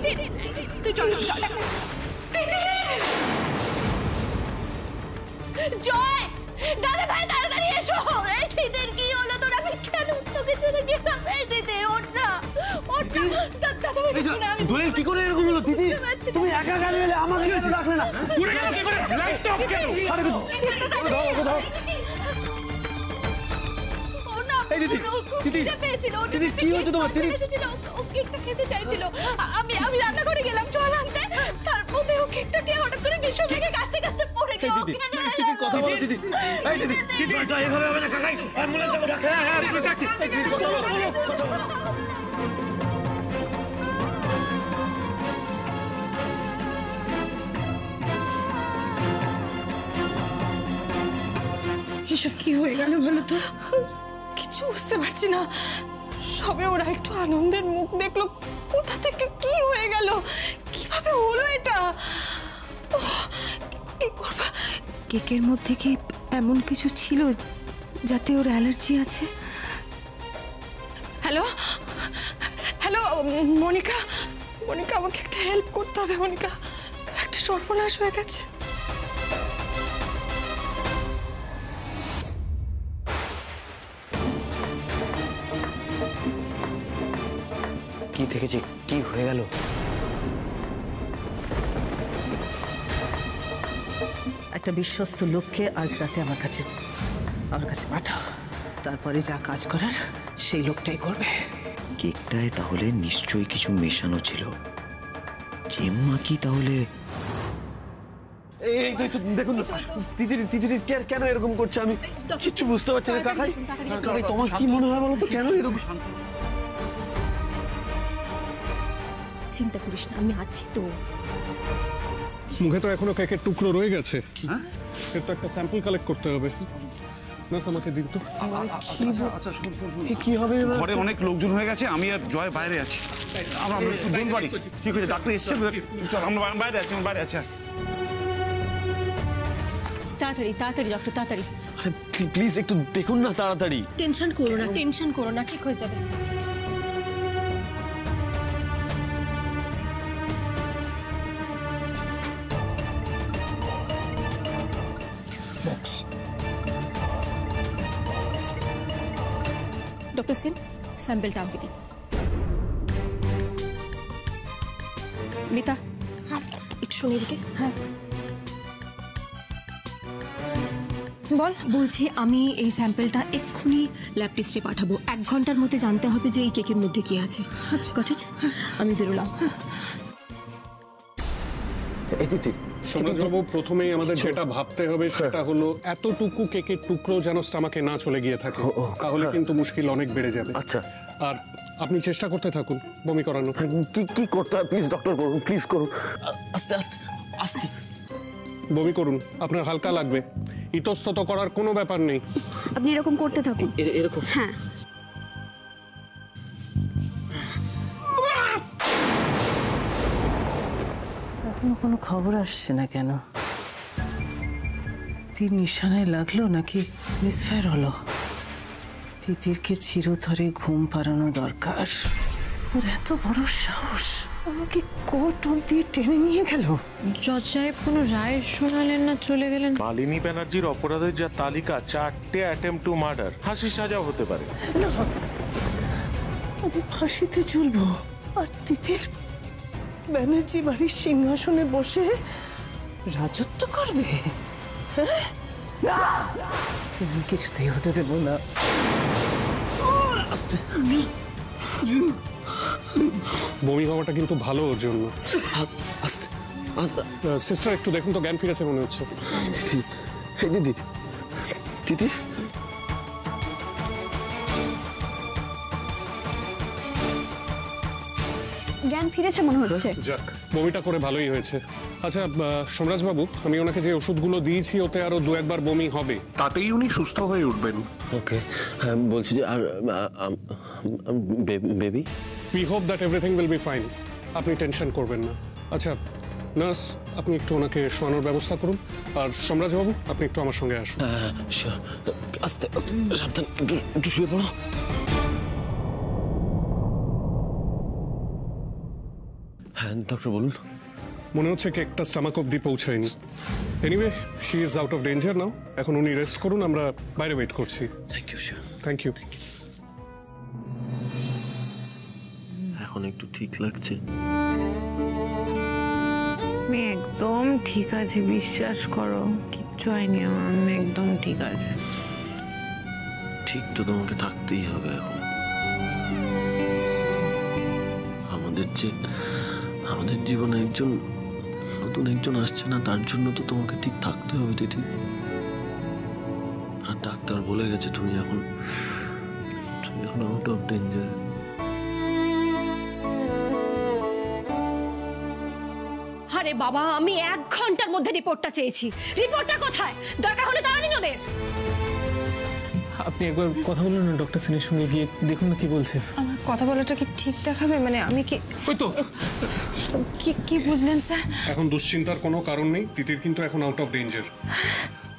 তিতির তুই চল চল জয় দাদা ভাই তাড়াতাড়ি এসো। এই তিতির কি হলো তোর? আমি কেন তোকে ছেড়ে গেলাম? এই তিতির ওঠ না ওঠ না। দাদা ভাই কি করে এরকম হলো? তিতির তুমি একা কেন এলে? আমাকে কেন ডাকলে না? পুরো গেল কি করে? লাইট অফ কেন? আরে দাও এই দিদি দিদি দিদি কি হচ্ছে তোমার? দিদি এসেছিল ও কেকটা খেতে চাইছিল। আমি রান্না করে গেলাম জল আনতে, তার মধ্যে ও কেকটা খেয়ে হঠাৎ করে বিষ লেগে কাশতে কাশতে পড়ে গেল। দিদি কথা বলো দিদি। এই দিদি দিদি জয় এভাবে হবে না কাকাই, অ্যাম্বুলেন্স ডাকো। হ্যাঁ হ্যাঁ আমি ডাকছি। এই দিদি কথা বলো কথা বলো। এসব কি হয়ে গেল বলো তো? কিছু বুঝতে পারছি না। সবে ওরা একটু আনন্দের মুখ দেখলো, কোথা থেকে কি হয়ে গেল, কিভাবে হলো এটা? কি করব? কেকের মধ্যে কি এমন কিছু ছিল যাতে ওর অ্যালার্জি আছে? হ্যালো হ্যালো মনিকা, মনিকা আমাকে একটা হেল্প করতে হবে। মনিকা একটা সর্বনাশ হয়ে গেছে। কি দেখেছি? কি হয়ে গেল? একটা বিশ্বস্ত লোককে আজ রাতে আমার কাছে পাঠাও। তারপরে যা কাজ করার সেই লোকটাই করবে। কেকটায় তাহলে নিশ্চয়ই কিছু মেশানো ছিল। জেম্মা কি তাহলে? এই তো দেখুন তিতির তিতির কেন এরকম করছে? আমি কিচ্ছু বুঝতে পারছি না কাকাই। কাকাই তোমার কি মনে হয় বলো তো, কেন এরকম? চিন্তা করিস না, আমি আছি তো। মুখে তো এখনো কেকের টুকরো রয়ে গেছে। এর তো একটা স্যাম্পল কালেক্ট করতে হবে। না আমাকে দিন তো। আচ্ছা শুন কি হবে? ঘরে অনেক লোকজন হয়ে গেছে, আমি আর জয় বাইরে আছি। আমরা দূর বাড়ি ঠিক আছে, ডাক্তার এসছে। চল আমরা বাইরে আছি, তাড়াতাড়ি তাড়াতাড়ি ডক্টর তাড়াতাড়ি। আরে প্লিজ একটু দেখুন না তাড়াতাড়ি। টেনশন করো না, ঠিক হয়ে যাবে। ডক্টর সেন স্যাম্পলটা আমাকে দিন। মিতা একটু শুনে দিকে। হ্যাঁ বল। বলছি আমি এই স্যাম্পলটা এক্ষুনি ল্যাব টেস্টে পাঠাবো। 1 ঘন্টার মধ্যে জানতে হবে যে এই কেকের মধ্যে কি আছে। Got it? আমি বেরোলাম। এই তিতির সমাজবাবু, প্রথমেই আমাদের যেটা ভাবতে হবে সেটা হলো এতটুকু কেকের টুকরো যেন স্টমাকে না চলে গিয়ে থাকে, তাহলে কিন্তু মুশকিল অনেক বেড়ে যাবে। আচ্ছা আর আপনি চেষ্টা করতে থাকুন বমি করানো। কি করতে হবে প্লিজ ডক্টর করুন, প্লিজ করুন। আস্তে আস্তে আস্তে বমি করুন, আপনার হালকা লাগবে। ইতস্তত করার কোনো ব্যাপার নেই। আপনি এরকম করতে থাকুন। এরকম? হ্যাঁ এখনো কোনো খবর আসছে না কেন? তীর নিশানায় লাগলো নাকি মিসফায়ার হলো? তিতিরকে চিরতরে ঘুম পাড়ানো দরকার। ওর এত বড় সাহস, আমাকে কোর্ট অব্দি টেনে নিয়ে গেল। জজ সাহেব কোনো রায় শোনালেন না, চলে গেলেন। মালিনী ব্যানার্জির অপরাধের যা তালিকা, 4টে অ্যাটেম্প টু মার্ডার, ফাঁসি সাজাও হতে পারে। না, আমি ফাঁসিতে ঝুলবো আর তিতির ব্যানার্জি বাড়ির সিংহাসনে বসে রাজত্ব করবে। হ্যাঁ না, আমি কিছুতেই হতে দেবো না। বমি হওয়াটা কিন্তু ভালো ওর জন্য। আস্তে আস্তে সিস্টার একটু দেখুন তো, জ্ঞান ফিরেছে মনে হচ্ছে। দিদি দিদি জ্ঞান ফিরেছে মনে হচ্ছে। যাক, বমিটা করে ভালোই হয়েছে। আচ্ছা সোমরাজ বাবু, আমি ওনাকে যে ওষুধগুলো দিয়েছি ওতে আরো 2-1 বার বমি হবে, তাতেই উনি সুস্থ হয়ে উঠবেন। ওকে বলছি যে আর baby, we hope that everything will be fine. আপনি টেনশন করবেন না। আচ্ছা নার্স, আপনি একটু ওনাকে শোয়ানোর ব্যবস্থা করুন। আর সোমরাজ বাবু, আপনি একটু আমার সঙ্গে আসুন। আস্তে আস্তে সাবধান, একটু শুয়ে পড়ো। হ্যাঁ ডক্টর বলুন। মনে হচ্ছে কেকটা স্টামাক অব্দি পৌঁছায়নি। Anyway she is out of danger now. এখন উনি রেস্ট করুন, আমরা বাইরে ওয়েট করছি। Thank you sir. Thank you. এখন একটু ঠিক লাগছে? আমি একদম ঠিক আছে, বিশ্বাস করো, কিচ্ছু হয়নি আমার, আমি একদম ঠিক আছে। ঠিক তো তোমাকে থাকতেই হবে এখন। আমাদের জীবনে নতুন একজন আসছে না, তার জন্য তো তোমাকে ঠিক থাকতে হবে দিদি। আর ডাক্তার বলে গেছে তুমি এখন আউট অফ ডেঞ্জার। আরে বাবা, আমি 1 ঘন্টার মধ্যে রিপোর্টটা চেয়েছি। রিপোর্টটা কোথায়? দরকার হলে তারা দিন ওদের। আপনি একবার কথা বলুন না ডক্টর সেনের সঙ্গে, গিয়ে দেখুন না কি বলছে। আমার কথা বলাটা কি ঠিক দেখাবে? মানে আমি কি ওই তো কি বুঝলেন স্যার? এখন দুশ্চিন্তার কোনো কারণ নেই, তিতির কিন্তু এখন আউট অফ ডেঞ্জার।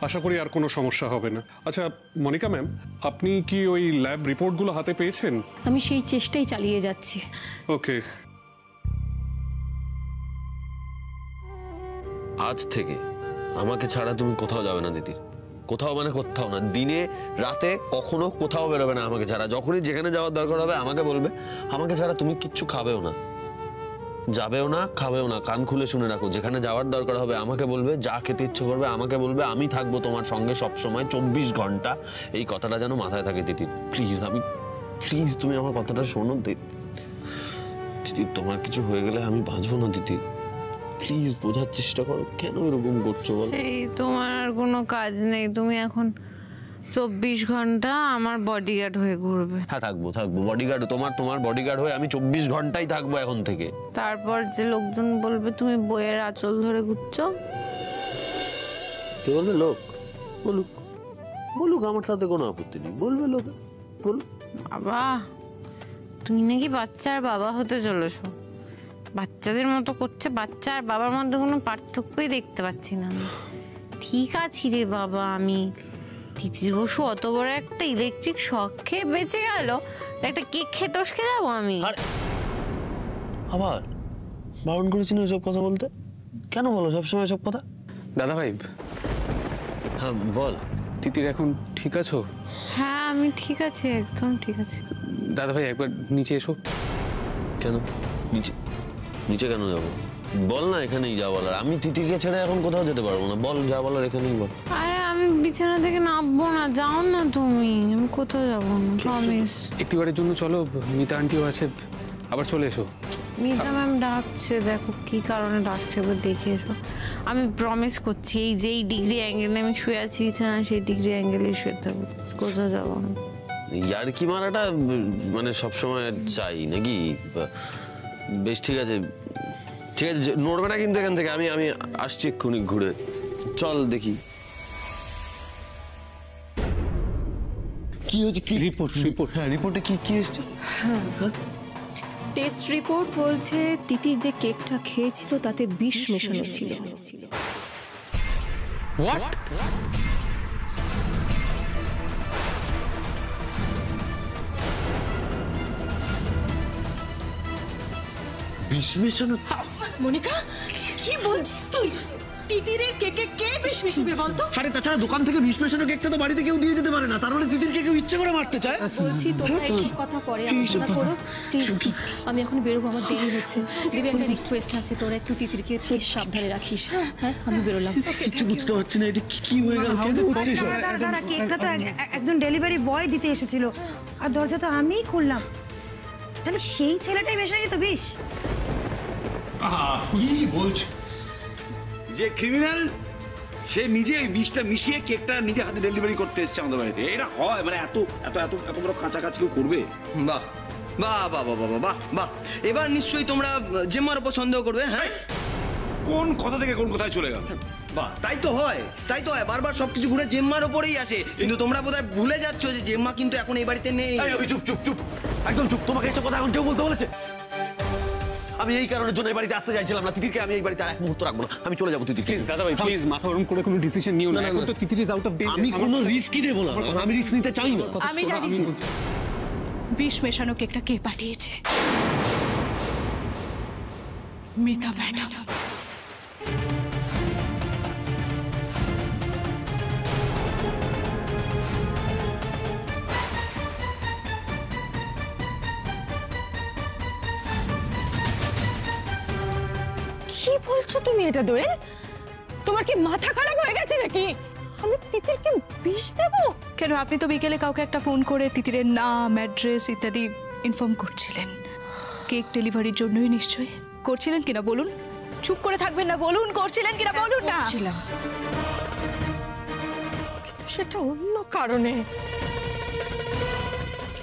আশা করি আর কোনো সমস্যা হবে না। আচ্ছা মনিকা ম্যাম, আপনি কি ওই ল্যাব রিপোর্টগুলো হাতে পেয়েছেন? আমি সেই চেষ্টাই চালিয়ে যাচ্ছি। ওকে। আজ থেকে আমাকে ছাড়া তুমি কোথাও যাবে না দিদি। কোথাও মানে কোথাও না, দিনে রাতে কখনো কোথাও বেরোবে না আমাকে ছাড়া। যখনই যেখানে যাওয়ার দরকার হবে আমাকে বলবে। আমাকে ছাড়া তুমি কিচ্ছু খাবেও না, যাবেও না, খাবেও না। কান খুলে শুনে রাখো, যেখানে যাওয়ার দরকার হবে আমাকে বলবে, যা খেতে ইচ্ছে করবে আমাকে বলবে। আমি থাকবো তোমার সঙ্গে সব সময় 24 ঘন্টা। এই কথাটা যেন মাথায় থাকে দিদি। প্লিজ তুমি আমার কথাটা শোনো দিদি। তোমার কিছু হয়ে গেলে আমি বাঁচবো না দিদি। প্লিজ বোঝার চেষ্টা করো, কেন এরকম করছো বলো? সেই তোমার আর কোনো কাজ নেই, তুমি এখন 24 ঘন্টা আমার বডিগার্ড হয়ে ঘুরবে। হ্যাঁ থাকবো বডিগার্ড, তোমার বডিগার্ড হয়ে আমি 24 ঘন্টাই থাকবো এখন থেকে। তারপর যে লোকজন বলবে তুমি বইয়ের আঁচল ধরে ঘুরছো। কে বলবে? লোক বলুক, আমার তাতে কোনো আপত্তি নেই। বলবে লোক, বলুক। বাবা, তুমি নাকি বাচ্চার বাবা হতে চলেছো। বাচ্চাদের মতো করছে, বাচ্চা আর বাবার মধ্যে কোনো পার্থক্যই দেখতে পাচ্ছি না আমি। ঠিক আছি রে বাবা, আমি তিতির বসু অত বড় একটা ইলেকট্রিক শক খেয়ে বেঁচে গেল, একটা কেক খেয়ে টসকে যাবো আমি? আবার বারণ করেছি না এসব কথা বলতে? কেন বলো সবসময় এসব কথা? দাদা ভাই, হ্যাঁ বল। তিতির এখন ঠিক আছো? হ্যাঁ আমি ঠিক আছি, একদম ঠিক আছে। দাদা ভাই একবার নিচে এসো। কেন নিচে কেন যাবো? বল না, এখানেই যা বলার। আমি তিতিকে ছেড়ে এখন কোথাও যেতে পারবো না। বল, যা বলার এখানেই বল। আরে আমি বিছানা থেকে নামবো না, যাও না তুমি। আমি কোথাও যাবো না, প্রমিস। একটিবারের জন্য চলো, মিতা আন্টিও আছে, আবার চলে এসো। মিতা ম্যাম ডাকছে, দেখো কি কারণে ডাকছে এবার দেখে এসো। আমি প্রমিস করছি, এই যেই ডিগ্রি অ্যাঙ্গেলে আমি শুয়ে আছি বিছানা, সেই ডিগ্রি অ্যাঙ্গেলেই শুয়ে থাকবো, কোথাও যাবো না। ইয়ার্কি মারাটা মানে সবসময় চাই নাকি? বেশ ঠিক আছে, নড়বে না কিন্তু এখান থেকে। আমি আসছি এক্ষুনি ঘুরে। চল দেখি কি হচ্ছে। কি রিপোর্ট? হ্যাঁ রিপোর্টে কি এসছে? টেস্ট রিপোর্ট বলছে তিতির যে কেকটা খেয়েছিল তাতে বিষ মেশানো ছিল। হোয়াট? বিষ মেশানো? মনিকা, কি বলছিস তুই? তিতিরের কেকে কে বিষ মিশাবে বলতো? আরে তাছাড়া দোকান থেকে বিষ মেশানো কেকটা তো বাড়িতে কেউ দিয়ে যেতে পারে না। তার মানে তিতিরকে কেউ ইচ্ছে করে মারতে চায়। বলছি তোমরা এইসব কথা পরে আলোচনা করো প্লিজ। আমি এখন বেরোবো, আমার দেরি হচ্ছে। দিদি একটা রিকোয়েস্ট আছে, তোরা একটু তিতিরকে প্লিজ সাবধানে রাখিস। হ্যাঁ আমি বেরোলাম। কিছু বুঝতে পারছি না, এটা কি হয়ে গেল? কেন হচ্ছে এসব? দাঁড়া, কেকটা তো একজন ডেলিভারি বয় দিতে এসেছিল, আর দরজা তো আমিই খুললাম। তাহলে সেই ছেলেটাই মেশায়নি তো বিষ? কি বলছো? যে ক্রিমিনাল সে নিজে বিষটা মিশিয়ে কেকটা নিজে হাতে ডেলিভারি করতে এসেছে আমাদের বাড়িতে। এটা হয় মানে এত এত এত এত বড় কাছাকাছি কেউ করবে? বাহ বাহ বাহ বাহ বাহ বাহ বাহ। এবার নিশ্চয়ই তোমরা জেম্মার উপর সন্দেহ করবে। হ্যাঁ, কোন কথা থেকে কোন কথায় চলে গেল? বাহ, তাই তো হয়। বারবার সবকিছু ঘুরে জেম্মার উপরেই আসে। কিন্তু তোমরা বোধহয় ভুলে যাচ্ছ যে জেম্মা কিন্তু এখন এই বাড়িতে নেই। চুপ চুপ চুপ, একদম চুপ। তোমাকে এসব কথা এখন কেউ বলতে বলেছে? আমি এই কারণের জন্য এই বাড়িতে আসতে চাইছিলাম না। তিতিরকে আমি এই বাড়িতে আর এক মুহূর্ত রাখবো না। আমি চলে যাবো। তিতির প্লিজ দাদা ভাই, প্লিজ মাথা গরম করে কোনো ডিসিশন নিও না। এখন তো তিতির ইজ আউট অফ ডেঞ্জার। আমি কোনো রিস্কই নেব না। আমি রিস্ক নিতে চাই না। আমি জানি বিষ মেশানো কেকটা কে পাঠিয়েছে। মিতা ম্যাডাম। কি বলছো তুমি এটা দোয়েল? তোমার কি মাথা খারাপ হয়ে গেছে নাকি? আমি তিতিরকে বিষ দেবো? কেন, আপনি তো বিকেলে কাউকে একটা ফোন করে তিতিরের নাম, অ্যাড্রেস ইত্যাদি ইনফর্ম করছিলেন। কেক ডেলিভারির জন্যই নিশ্চয়ই করছিলেন কিনা বলুন? চুপ করে থাকবেন না, বলুন করছিলেন কিনা বলুন না। কিন্তু সেটা অন্য কারণে।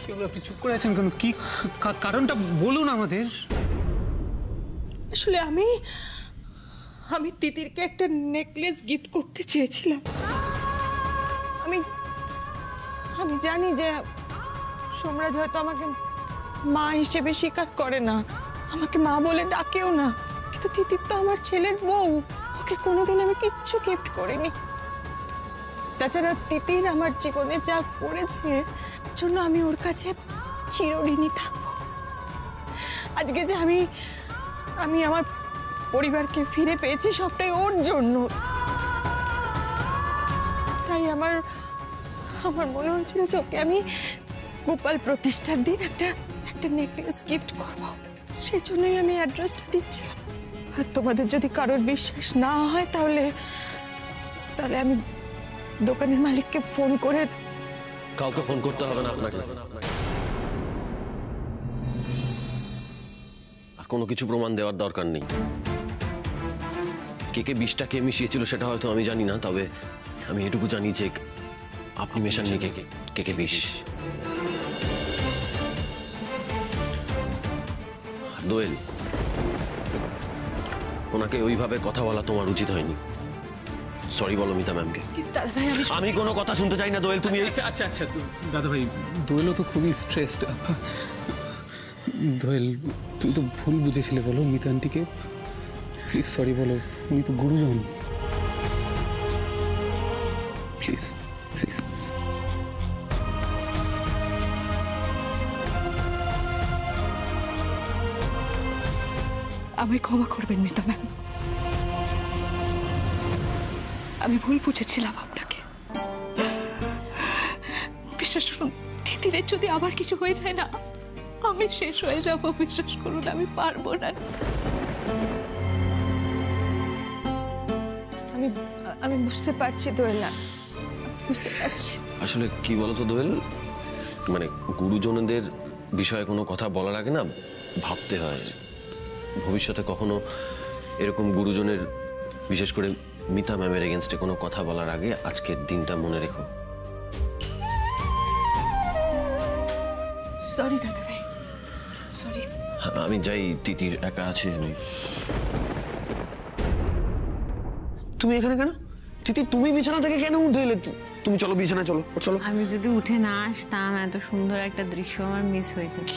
কি হলো, আপনি চুপ করে আছেন কেন? কি কারণটা বলুন আমাদের। আসলে আমি তিতিরকে একটা নেকলেস গিফট করতে চেয়েছিলাম। আমি জানি যে সোমরাজ হয়তো আমাকে মা হিসেবে স্বীকার করে না, আমাকে মা বলে ডাকেও না, কিন্তু তিতির তো আমার ছেলের বউ, ওকে কোনোদিন আমি কিচ্ছু গিফট করিনি। তাছাড়া তিতির আমার জীবনে যা করেছে জন্য আমি ওর কাছে চিরঋণী থাকবো। আজকে যে আমি আমার পরিবারকে ফিরে পেয়েছি সবটাই ওর জন্য। তাই আমার মনে হয়েছিল যে ওকে আমি গোপাল প্রতিষ্ঠার দিন একটা নেকলেস গিফট করব। সেই জন্যই আমি অ্যাড্রেসটা দিচ্ছিলাম। আর তোমাদের যদি কারোর বিশ্বাস না হয় তাহলে আমি দোকানের মালিককে ফোন করে। কাউকে ফোন করতে হবে না আপনাকে। আর কোনো কিছু প্রমাণ দেওয়ার দরকার নেই। কে বিষটা কে মিশিয়েছিল সেটা হয়তো আমি জানি না, তবে আমি এটুকু জানি যে আপনি মেশাননি কে বিষ। দোয়েল, ওনাকে ওইভাবে কথা বলা তোমার উচিত হয়নি। সরি বলো মিতা ম্যামকে। আমি কোনো কথা শুনতে চাই না দোয়েল, তুমি। আচ্ছা দাদা ভাই, দোয়েলও তো খুবই স্ট্রেসড। দোয়েল, তুমি তো ভুল বুঝেছিলে, বলো মিতা আন্টিকে প্লিজ সরি বলো, উনি তো গুরুজন। Please please. আমায় ক্ষমা করবেন মিতা ম্যাম, আমি ভুল বুঝেছিলাম আপনাকে। বিশ্বাস করুন, তিতিরের যদি আবার কিছু হয়ে যায় না, আমি শেষ হয়ে যাব। বিশ্বাস করুন, আমি পারবো না। আমি বুঝতে পারছি দোয়েল, বুঝতে পারছি। আসলে কি বলতো দোয়েল, মানে গুরুজনদের বিষয়ে কোনো কথা বলার আগে না ভাবতে হয়। ভবিষ্যতে কখনো এরকম গুরুজনের, বিশেষ করে মিতা ম্যামের এগেনস্টে কোনো কথা বলার আগে আজকের দিনটা মনে রেখো। সরি দাদা ভাই, সরি। আমি যাই, তিতির একা আছে। তুমি এখানে কেন? তিতি, তুমি বিছানা থেকে কেন উঠে এলে? তুমি চলো বিছানায়, চলো। আমি যদি উঠে না আসতাম এত সুন্দর একটা দৃশ্য আমার মিস হয়ে যেত।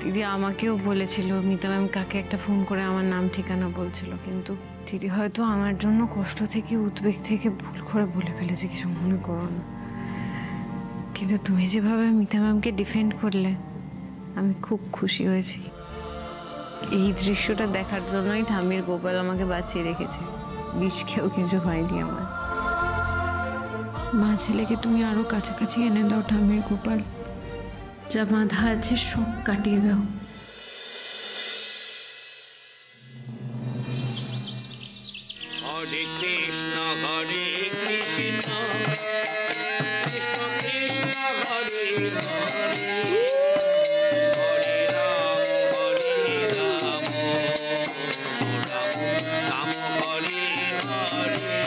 দিদি আমাকেও বলেছিল মিতা ম্যাম কাকে একটা ফোন করে আমার নাম ঠিকানা বলছিল, কিন্তু দিদি হয়তো আমার জন্য কষ্ট থেকে, উদ্বেগ থেকে ভুল করে বলে ফেলেছে, কিছু মনে করো না। কিন্তু তুমি যেভাবে মিতা ম্যামকে ডিফেন্ড করলে আমি খুব খুশি হয়েছি। এই দৃশ্যটা দেখার জন্যই ঠাম্মির গোপাল আমাকে বাঁচিয়ে রেখেছে। বিষ খেয়েও কিছু হয়নি আমার। মা ছেলেকে তুমি আরো কাছাকাছি এনে দাও ঠাম্মির গোপাল, যা বাঁধা আছে সব কাটিয়ে দাও। হরে কৃষ্ণ কৃষ্ণ কৃষ্ণ কৃষ্ণ হরে হরে, হরে রাম রাম রাম হরে হরে,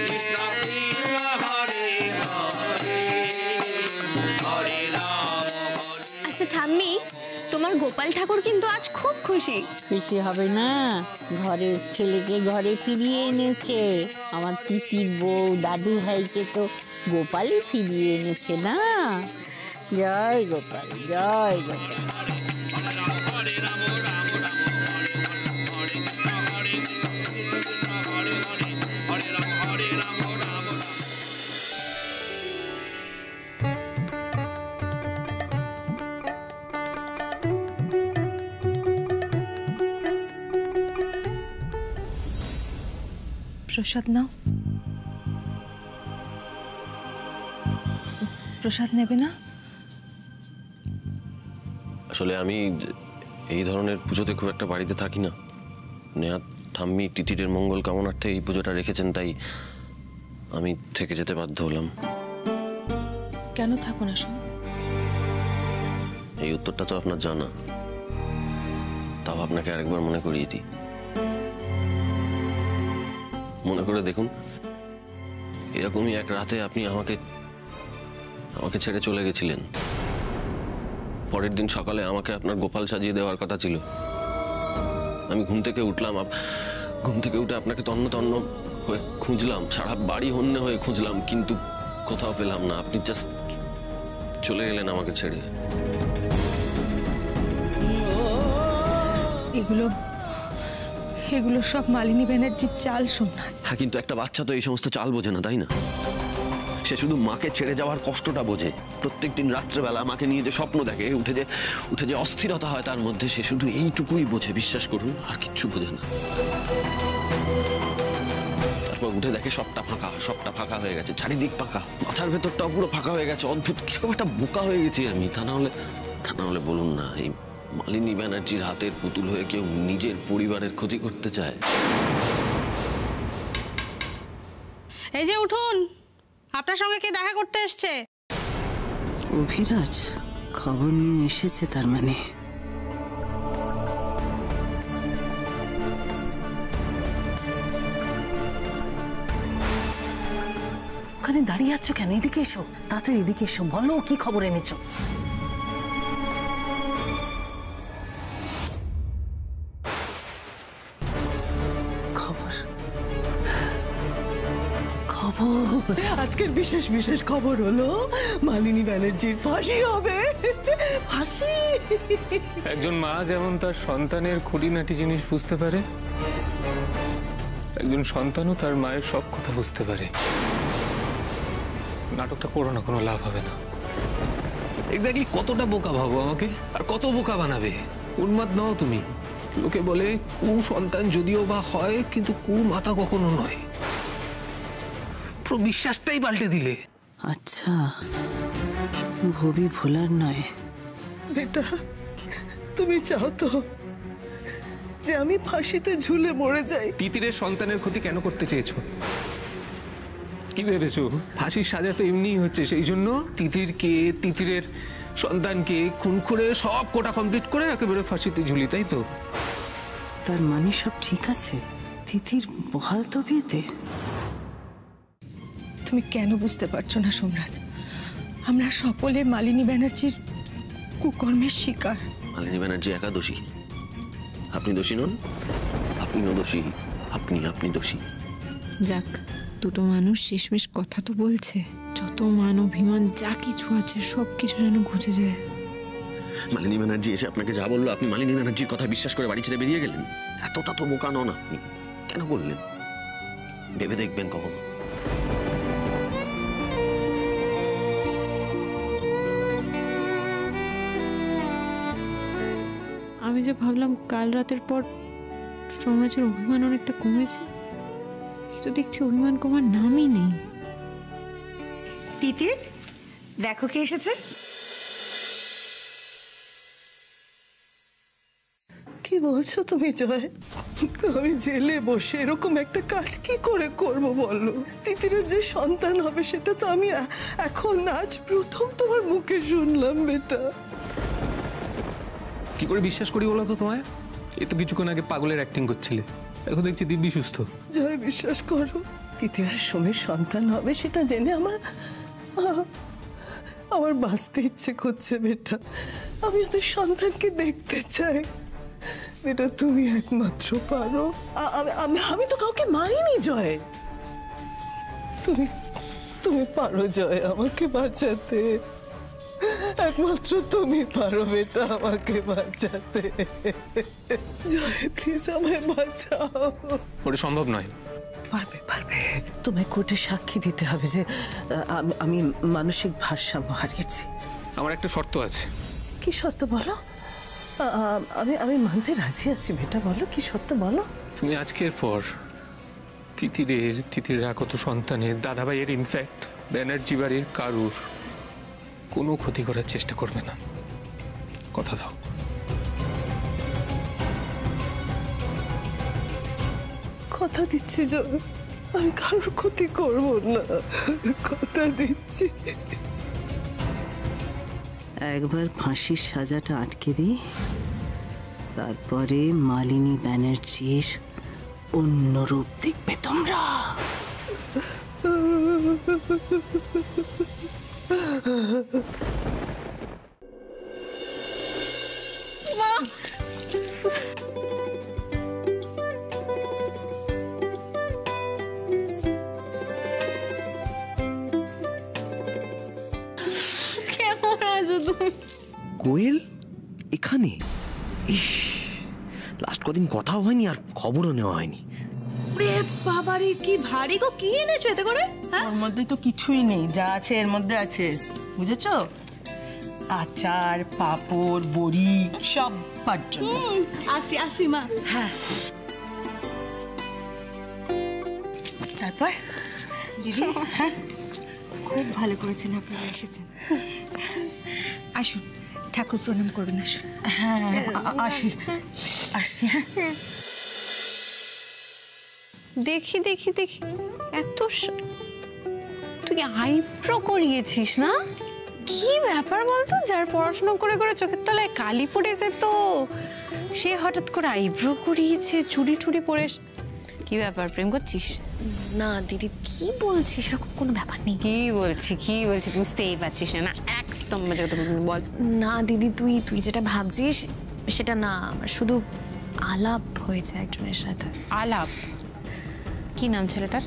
কৃষ্ণ কৃষ্ণ হরে হরে, হরে রাম হরে। আচ্ছা ঠাম্মি, তোমার গোপাল ঠাকুর কিন্তু আজ খুব খুশি। খুশি হবে না? ঘরের ছেলেকে ঘরে ফিরিয়ে এনেছে। আমার তিতির বউ দাদু ভাইকে তো গোপালই ফিরিয়ে এনেছে না। জয় গোপাল, জয় গোপাল। প্রসাদ নাও। প্রসাদ নেবে না? আসলে আমি এই ধরনের পুজোতে খুব একটা বাড়িতে থাকি না। নেহাত ঠাম্মি তিতিরের মঙ্গল কামনার্থে এই পুজোটা রেখেছেন, তাই আমি থেকে যেতে বাধ্য হলাম। কেন থাকো না শোন? এই উত্তরটা তো আপনার জানা, তাও আপনাকে আরেকবার মনে করিয়ে দিই। মনে করে দেখুন, এরকমই এক রাতে আপনি আমাকে ছেড়ে চলে গেছিলেন। পরের দিন সকালে আমাকে আপনার গোপাল সাজিয়ে দেওয়ার কথা ছিল। আমি ঘুম থেকে উঠলাম, ঘুম থেকে উঠে আপনাকে তন্ন তন্ন হয়ে খুঁজলাম, সারা বাড়ি হন্যে হয়ে খুঁজলাম, কিন্তু কোথাও পেলাম না। আপনি জাস্ট চলে গেলেন আমাকে ছেড়ে। এগুলো সব মালিনী ব্যানার্জির চাল সোমনাথ। হ্যাঁ, কিন্তু একটা বাচ্চা তো এই সমস্ত চাল বোঝে না, তাই না? সে শুধু মাকে ছেড়ে যাওয়ার কষ্টটা বোঝে। প্রত্যেকদিন রাত্রেবেলা মাকে নিয়ে যে স্বপ্ন দেখে, উঠে যে অস্থিরতা হয় তার মধ্যে, সে শুধু এইটুকুই বোঝে, বিশ্বাস করুন, আর কিচ্ছু বোঝে না। তারপর উঠে দেখে সবটা ফাঁকা হয়ে গেছে, চারিদিক ফাঁকা, মাথার ভেতরটাও পুরো ফাঁকা হয়ে গেছে। অদ্ভুত কিরকম একটা বোকা হয়ে গেছি আমি। তা না হলে বলুন না, এই মালিনী ব্যানার্জির হাতের পুতুল হয়ে কেউ নিজের পরিবারের ক্ষতি করতে চায়? এই যে উঠুন, আপনার সঙ্গে কে দেখা করতে এসছে? অভিরাজ খবর নিয়ে এসেছে তার মানে। ওখানে দাঁড়িয়ে আছো কেন? এদিকে এসো, তাড়াতাড়ি এদিকে এসো, বলো কি খবর এনেছো। আজকের বিশেষ খবর হলো মালিনী ব্যানার্জির ফাঁসি হবে। ফাঁসি! একজন মা যেমন তার সন্তানের খুঁটিনাটি জিনিস বুঝতে পারে, একজন সন্তানও তার মায়ের সব কথা বুঝতে পারে। নাটকটা করো না, কোনো লাভ হবে না। এক্স্যাক্টলি কতটা বোকা ভাবো আমাকে, আর কত বোকা বানাবে? উন্মাদ নও তুমি। লোকে বলে কু সন্তান যদিও বা হয়, কিন্তু কু মাতা কখনো নয়। পুরো বিশ্বাসটাই পাল্টে দিলে। আচ্ছা, ভবি ভোলার নয়। বেটা, তুমি চাও তো যে আমি ফাঁসিতে ঝুলে মরে যাই? তিতিরের সন্তানের ক্ষতি কেন করতে চেয়েছো? কি ভেবেছো ফাঁসির সাজা তো এমনিই হচ্ছে, সেই জন্য তিতিরের সন্তানকে খুন করে সব কোটা কমপ্লিট করে একেবারে ফাঁসিতে ঝুলি, তাই তো? তার মানে সব ঠিক আছে? তিতির বহাল তো বিয়েতে? তুমি কেন বুঝতে পারছো না সোমরাজ? আমরা সকলে মালিনী ব্যানার্জির কুকর্মের শিকার। মালিনী ব্যানার্জি একা দোষী? আপনি দোষী নন? আপনিও দোষী। আপনি দোষী। যাক, দুটো মানুষ শেষমেশ কথা তো বলছে। যত মান অভিমান যা কিছু আছে সব কিছু যেন ঘুচে যায়। মালিনী ব্যানার্জি এসে আপনাকে যা বললো, আপনি মালিনী ব্যানার্জির কথা বিশ্বাস করে বাড়ি ছেড়ে বেরিয়ে গেলেন? এতটা তো বোকা নন আপনি। কেন বললেন? ভেবে দেখবেন কখনো। আমি যে ভাবলাম কাল রাতের পর সোমরাজের অভিমান অনেকটা কমেছে, তো দেখছি অভিমান কমার নামই নেই। তিতির, দেখো কে এসেছে। কি বলছো তুমি জয়? আমি জেলে বসে এরকম একটা কাজ কি করে করব বলো? তিতিরের যে সন্তান হবে সেটা তো আমি এখন আজ প্রথম তোমার মুখে শুনলাম। বেটা, কি করে বিশ্বাস করি বলো তো তোমায়? এই তো কিছুক্ষণ আগে পাগলের অ্যাক্টিং করছিলে, এখন দেখছি দিব্যি সুস্থ। জয়, বিশ্বাস করো, তিতিরের সময় সন্তান হবে সেটা জেনে আমার বাঁচতে ইচ্ছে করছে। বেটা, আমি ওদের সন্তানকে দেখতে চাই। বেটা, তুমি একমাত্র পারো। আমি তো কাউকে মারিনি জয়। তুমি পারো জয় আমাকে বাঁচাতে। একমাত্র তুমি পারো বেটা আমাকে বাঁচাতে। জয়, প্লিজ আমায় বাঁচাও। ওটা সম্ভব নয়। পারবে। তোমায় কোর্টে সাক্ষী দিতে হবে যে আমি মানসিক ভারসাম্য হারিয়েছি। আমার একটা শর্ত আছে। কি শর্ত বলো? আমি মানতে রাজি আছি। বেটা বলো, কি শর্ত বলো? তুমি আজকের পর তিতির কত সন্তানের, দাদা ভাইয়ের, ইনফ্যাক্ট ব্যানার্জি বাড়ির কারুর কোনো ক্ষতি করার চেষ্টা করবে না, কথা দাও। কথা দিচ্ছি জয়, আমি কারোর ক্ষতি করব না, কথা দিচ্ছি। একবার ফাঁসির সাজাটা আটকে দিই, তারপরে মালিনী ব্যানার্জির অন্য রূপ দেখবে তোমরা। কেমন আছো তুমি? কোয়েল এখানে? ইস, লাস্ট কদিন কথাও হয়নি আর খবরও নেওয়া হয়নি। রে বাবারে, কি ভারী গো, কি এনেছো এতে করে? ওর মধ্যে তো কিছুই নেই, যা আছে এর মধ্যে আছে, বুঝেছো? আচার, পাঁপড়, বড়ি, সব পার জন্য। আসি আসি মা। হ্যাঁ, তারপর দিদি, হ্যাঁ খুব ভালো করেছেন আপনারা এসেছেন। আসুন, ঠাকুর প্রণাম করবেন, আসুন। হ্যাঁ, আসি, আসছি। হ্যাঁ, দেখি দেখি দেখি, এত তুই আইব্রো করিয়েছিস না? কি ব্যাপার বলতো, যার পড়াশোনা করে করে চোখের তলায় কালি পড়ে যেত সে হঠাৎ করে আইব্রো করিয়েছে, চুড়ি টুড়ি পরে। কি ব্যাপার, প্রেম করছিস? না দিদি, কি বলছিস, এরকম কোনো ব্যাপার নেই। কি বলছি বুঝতেই পারছিস না, একদম মজা কথা বল। না দিদি, তুই যেটা ভাবছিস সেটা না, শুধু আলাপ হয়েছে একজনের সাথে। আলাপ? কি নাম ছেলেটার?